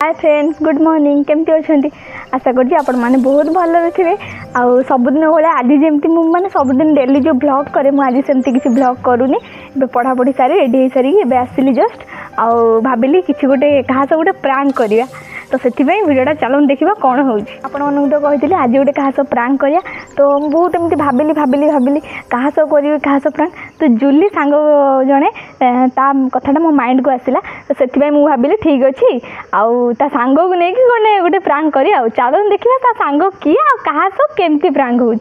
Hi friends good morning केमती अच्छा आशा करुँच आपण मैंने बहुत भल थे आउ सबुदिन भाया आज जमी मुझे सबुदिन डेली जो ब्लॉग करे मुझे सेमती किसी ब्लॉग करूनी पढ़ापढ़ी सारी रेडी हो सारी आसली जस्ट आउ भाविली कि गोटे क्या गोटे प्रांक करिया तो से भिडियोटा चलो देखा कौन हो तो कही आज गोटे क्या प्रांक करिया तो बहुत एमती भाविली भाविली भाविली क्या करी क्या प्रांक तो जूली सांग जड़े कथाटा मो माइंड को आसला तो से मुझे भाविली ठीक अच्छे आउ ता सांग को लेकिन गोटे गोटे प्रांक करी चलो देखा ता सांग किए क्या केमती प्रांक हो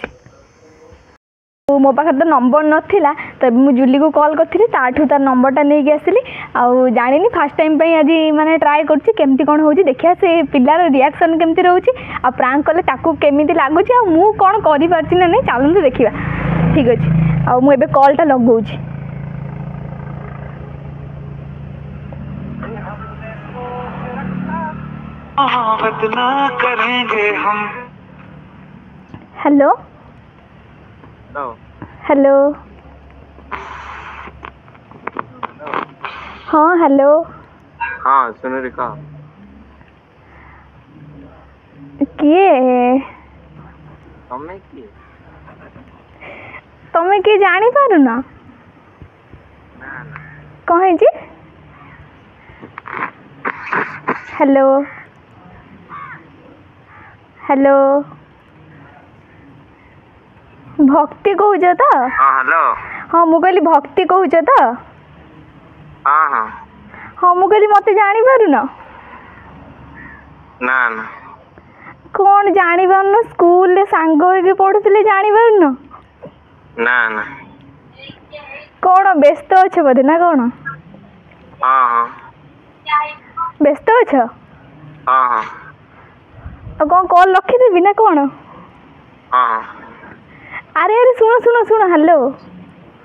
मो पाखे तो नंबर नाला तो मुझे जूली को कॉल करी ताठू तार नंबरटा नहीं आसली आउ जानी फास्ट टाइम आज माने ट्राए करमती कौन हो देखिए से पिलार रिएक्शन केमती रोचे आ प्रांक कले ताकू केमिति लगुच आ मु कौन करि पारछि ना नहीं चलते देखा ठीक अच्छे आ मुझे कॉलटा लगौछि हेलो हेलो हाँ हेलो हाँ सुन रे का किए तमे किए जानी पारु ना कहे जी हेलो हेलो भक्ति कहूच तो हेलो हाँ मु कहली भक्ति कहूच तो हाँ हाँ हाँ मु कहली मते जानी पारु ना ना ना कौन जानी पारु स्कूल रे सांग होके पढ़ुଥିଲେ जानी पारु ना ना कौन व्यस्त अच्छे बोधे ना कौन हाँ हाँ व्यस्त अछ हाँ हाँ कौन कॉल रखीदेवी ना कौन हाँ अरे अरे सुनो सुनो सुनो हेलो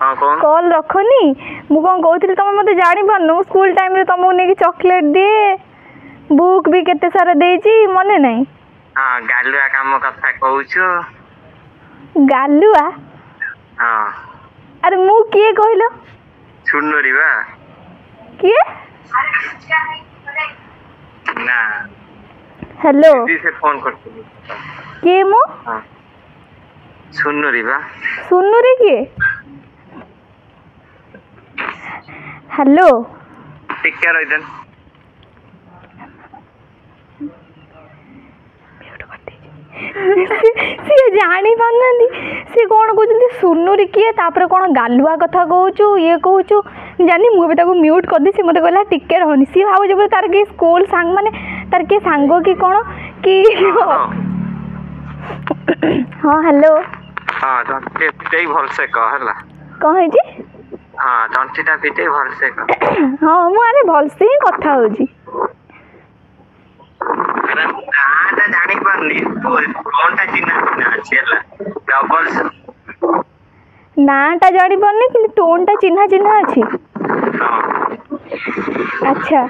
हाँ कौन कॉल रखनी मु कौन कहती तुम मत जानी पारनु स्कूल टाइम रे तुमको नहीं चॉकलेट दिए बुक भी केते सारा देची मने नहीं हाँ गालुआ काम कथा कहूछु गालुआ हाँ अरे मु किए कहलो सुनरी बा किए ना हेलो दीदी से फोन करती किए मु हाँ सुनरी बा सुनुरी किए हेलो टेक केयर इधर सी जानी पाना सी कौन कहते सुनुरी किए तापर कौन गालुआ कथा कहूँ ये कहूँ जानी मुझे म्यूट कर दी सी मत कहला टिके रहनी सी भाव जब तार के स्कूल सांग माने तार के सांग कि कौन कि हाँ हेलो हाँ तंटे पिटे भल से कह हला कहे जी हाँ तंटीटा पिटे भल से कह हाँ मु अरे भल से ही कथा होजी अरे नाटा जानी पारनी कोनटा चिन्हा चिन्हा अछि हला डबल नाटा जानी पारनी कि टोनटा चिन्हा चिन्हा अछि अच्छा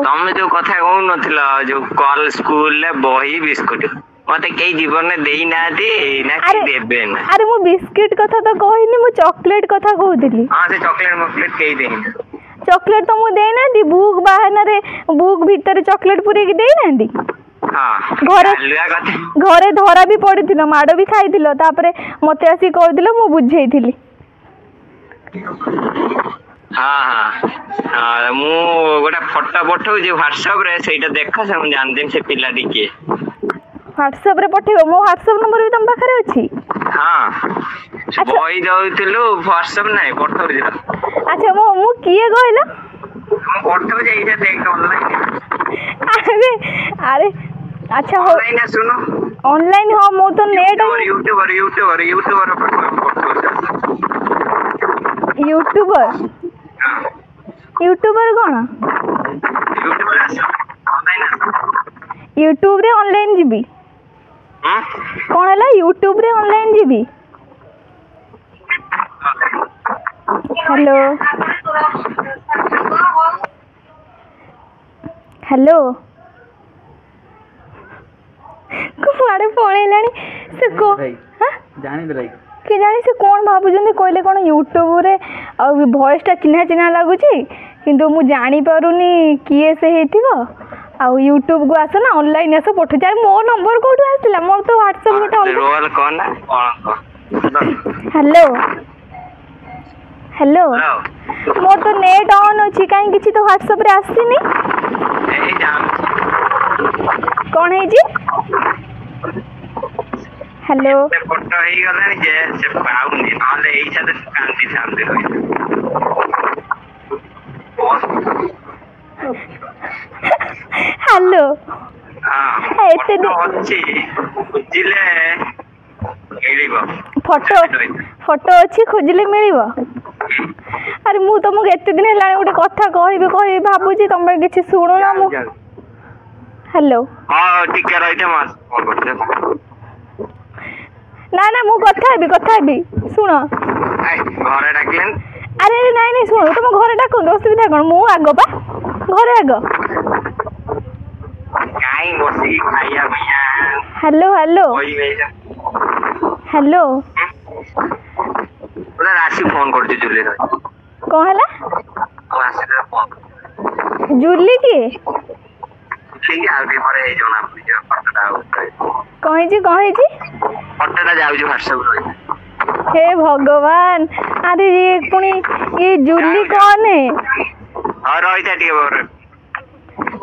तमे जो कथा कहू नथिला जो कॉल स्कूल ले बही बिस्कुट मते कई जीवन में देई ना दे ना कि देबे ना अरे मु बिस्किट कथा तो कहनी मु चॉकलेट कथा कहउतली हां से चॉकलेट मॉकलेट कई देई चॉकलेट तो मु देई ना दी बुक बाहर रे बुक भीतर चॉकलेट पूरे की देई ना दी हां घरे धरा भी पड़िथिलो माडो भी खाइथिलो तापरे मते आसी कहदिलो मु बुझेइथिली हाँ हाँ मु गोटा फोटो पठाऊ जे व्हाट्सएप रे सेटा देखा से हम जान देम से पिला दिके व्हाट्सएप रे पठेबो मो व्हाट्सएप नंबर भी तुम पाखरे अछि हां बही जाउथिलु व्हाट्सएप नै पठाऊ दिला अच्छा मु किए गइला हम पठाऊ जाई जे देख ऑनलाइन अरे अरे अच्छा हो ऑनलाइन सुनो ऑनलाइन हो मो तो नेट यूट्यूबर यूट्यूबर यूट्यूबर कौन यूट्यूब रे ऑनलाइन जीबी कौन है यूट्यूब रे ऑनलाइन जीबी हेलो हेलो कुआड़े पळेलानी से को जानी दे कि जानी से कौन भावुं कहले कौन यूट्यूब रे वॉइस टा चिन्हा चिन्हा लगुच किंतु मु जानी पारुनी किए से हेतिबो ଆଉ ୟୁଟ୍ୟୁବ କୁ ଆସ ନା ଅନଲାइन आस पठुची अरे मो नंबर कोठु आसिला मोर तो व्हाट्सएप गोटे रोल कौन ना कौन हेलो हेलो हेलो मोर तो नेट ऑन अछि काई किछि तो व्हाट्सएप रे आसीनी ए जाम कौन है जी हेलो से फोटो ही गलानी जे से पाउनी नले एई साथे कांती सामने रही हेलो हां एते अच्छी बुझिले मिलिबो फोटो फोटो अच्छी खोजले मिलिबो अरे मु तुमको एते दिन हेलानी गोटे कथा कहबे कहबे भाबुची तुम किछि सुनो ना मु हेलो हां ठीक है रहिते मास फोन करते ना ना मु कथा हेबी सुनो घरे डाकलेन अरे नहीं नहीं सुनो तुम घरे डाको असुविधा कौन मु आग पा घरे आग काई बसी खाइया भैया हेलो हेलो ओई भैया हेलो ओला राशि फोन करती जुली रे कौन हला राशि रे फोन जुली की ठीक है आगे पर ए जोना पूजा पटटा कहीं जी पटटा जाउ जो व्हाट्सएप रे हे भगवान अरे ये पुणी ये जुली कौन है हां रहिता ठीक बोर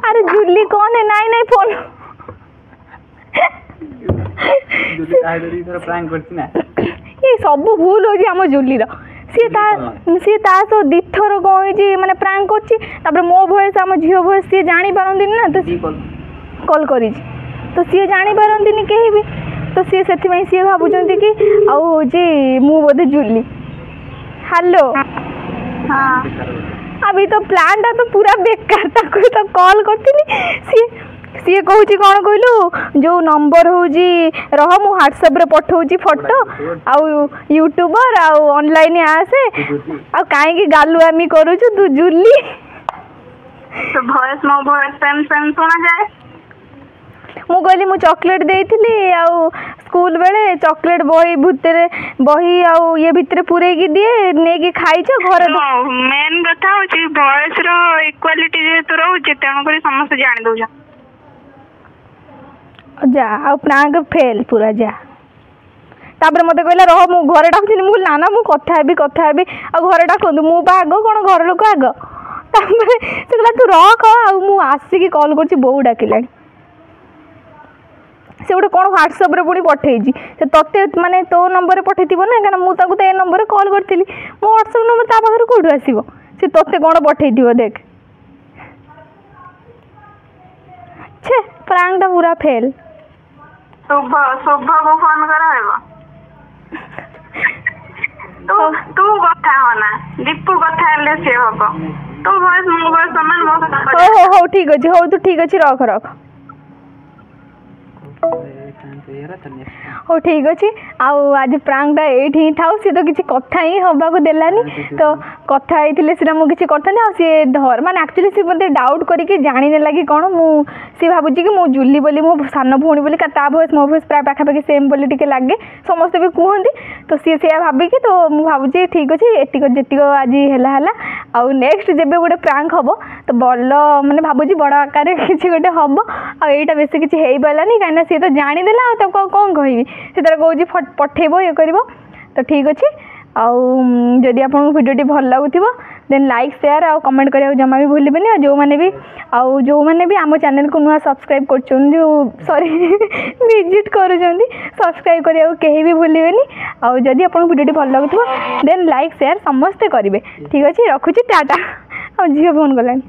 अरे जुली कौन है नहीं नहीं फोन जुली आइडरी थोड़ा प्रैंक करछि ना ये सब भूल हो जी हम जुली रो सी ता सो दिथर कही माने प्रैंक करछि तापर मो वॉइस हम झियो वॉइस सी जानी पारंदी ना तो कॉल करी तो सी जानी पारंदी केही भी तो सी से सी भावुं कि आउ जी मु बोधे जुली हेलो हाँ अभी तो प्लान टा तो पूरा बेकार ताको तो कॉल करथिनी सी कहूँ कौन कहलु जो नंबर हूँ रह मु व्हाट्सएप रे पठाऊँ फोटो आउ यूट्यूबर आउ ऑनलाइन आसे आ कहीं गालुआमी करूछु तू जुली तो वॉइस मो वॉइस सेम सेम सुना जाए मु कहली मु चॉकलेट देइथिली आउ स्कूल बेले चॉकलेट बही भूतरे बही आउ ये भितरे पुरे की दिए नेकी खाइछ घर मेन कथा होची वॉइस रो इक्वालिटी जे तो रहउची तेणु करी समस्त जानि दउछ जा आ प्रांक फेल पूरा जा तापर मते कहला रह मु घरे डाकुथिनी मु लाना मु कथा हेबी आ घरे डाकंतु मु बा आगो कोन घर लोक आगो तापर से कहला तू रख आ मु आसी की कॉल करछि बहु डाकिलानी से गोटे कौन व्हाट्सएप रे पुणी पठेइछि से तते माने तो नंबर रे पठेइथिबो ना कारण मु ताकू तो ए नंबर रे कॉल करथिली मो व्हाट्सएप नंबर ता पाखर कोठु आसीबो से तते कौन पठेइथिबो देख छे प्रांक ता पूरा फेल शुभ को फोन कराइबो तू कथा होना दीपू कथा हेले से हबो तू वॉइस मो वॉइस समान मो हो ठीक अछि हो तू ठीक अछि रख हो ठीक अच्छे आज प्रांक ये था सी तो किसी कथा ही हवा को देलानी तो कथा सीना मुझे किसी करता सी धर माने एक्चुअली सी मत डाउट करके जाने लगी कौन सी भावुँ कि मु जुली बोली मो सान भौणी बोली ता भॉइस मो भॉइस प्राय पाखापाखि सेम बोली टिके लगे समस्ते भी कहते तो सी से भाविकी तो मुझे भावुँ ठीक अच्छे एतिक जेतिक आज है आउ नेक्स्ट जब गोटे प्रांक हम तो बल मैंने भावुँ बड़ आकार किसी गोटे हम आईटा बेस किसी हो पारानी कहीं सी तो जानीदेला कौन कहबी से कौन पठेब ये कर तो ठीक अच्छे आदि आप भिडियो भल लगुव देन लाइक शेयर आ कमेंट करने जमा भी भूलें जो मैंने भी जो मैंने भी आम चैनल को नुआ सब्सक्राइब कर जो सॉरी विजिट कर सब्सक्राइब करने कहीं भी भूलें आदि आप भिडियो भल लगुव देन लाइक शेयर समस्ते करेंगे ठीक अच्छे रखुची टाटा आ झील फोन कलानी।